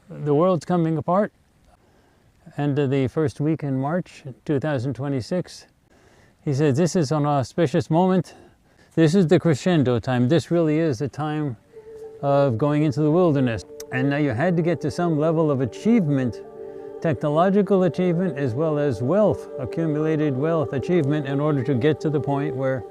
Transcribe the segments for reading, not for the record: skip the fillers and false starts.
The world's coming apart. End of the first week in March 2026. He said, this is an auspicious moment. This is the crescendo time. This really is the time of going into the wilderness. And now you had to get to some level of achievement, technological achievement, as well as wealth, accumulated wealth achievement, in order to get to the point where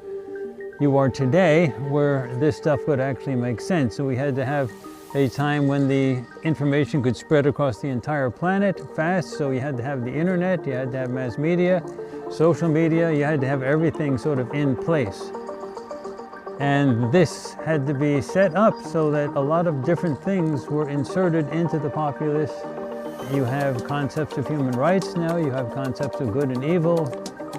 you are today, where this stuff would actually make sense. So we had to have a time when the information could spread across the entire planet fast. So you had to have the internet, you had to have mass media, social media, you had to have everything sort of in place. And this had to be set up so that a lot of different things were inserted into the populace. You have concepts of human rights now, you have concepts of good and evil,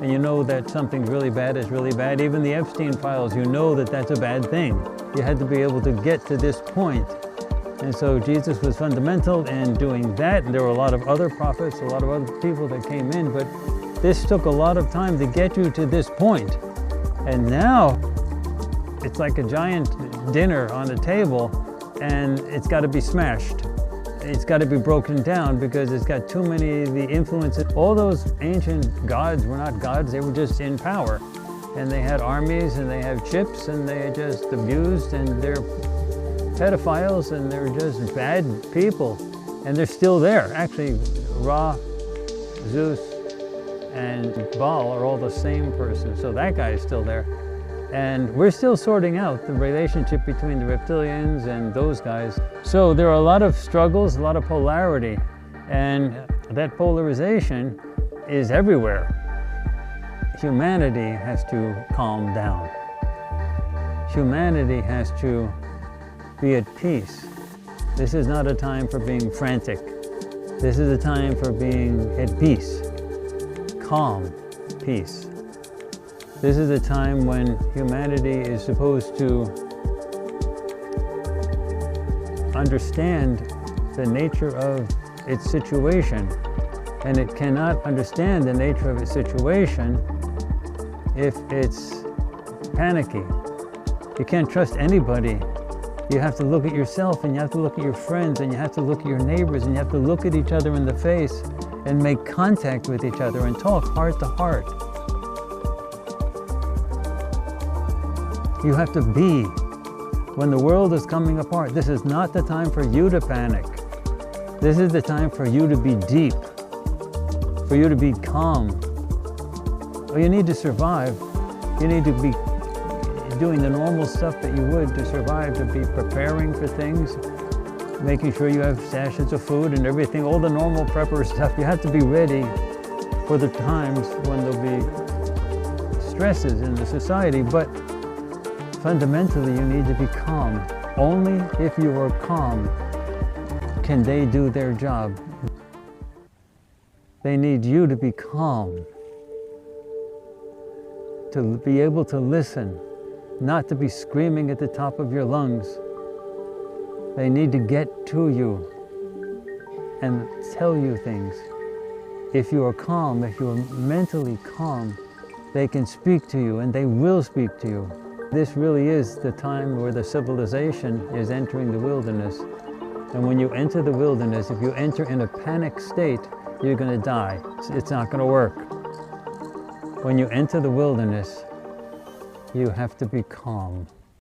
and you know that something really bad is really bad. Even the Epstein files, you know that that's a bad thing. You had to be able to get to this point. And so Jesus was fundamental in doing that. And there were a lot of other prophets, a lot of other people that came in, but this took a lot of time to get you to this point. And now it's like a giant dinner on a table, and it's got to be smashed. It's got to be broken down because it's got too many of the influences. All those ancient gods were not gods, they were just in power. And they had armies and they have chips and they just abused, and they're pedophiles and they're just bad people. And they're still there. Actually, Ra, Zeus, and Baal are all the same person. So that guy is still there. And we're still sorting out the relationship between the reptilians and those guys. So there are a lot of struggles, a lot of polarity, and that polarization is everywhere. Humanity has to calm down. Humanity has to be at peace. This is not a time for being frantic. This is a time for being at peace, calm peace. This is a time when humanity is supposed to understand the nature of its situation, and it cannot understand the nature of its situation if it's panicky. You can't trust anybody. You have to look at yourself, and you have to look at your friends, and you have to look at your neighbors, and you have to look at each other in the face and make contact with each other and talk heart to heart. You have to be. When the world is coming apart, this is not the time for you to panic. This is the time for you to be deep, for you to be calm. Well, you need to survive. You need to be doing the normal stuff that you would to survive, to be preparing for things, making sure you have stashes of food and everything, all the normal prepper stuff. You have to be ready for the times when there'll be stresses in the society, but fundamentally you need to be calm. Only if you are calm can they do their job. They need you to be calm, to be able to listen, not to be screaming at the top of your lungs. They need to get to you and tell you things. If you are calm, if you are mentally calm, they can speak to you and they will speak to you. This really is the time where the civilization is entering the wilderness. And when you enter the wilderness, if you enter in a panic state, you're going to die. It's not going to work. When you enter the wilderness, you have to be calm.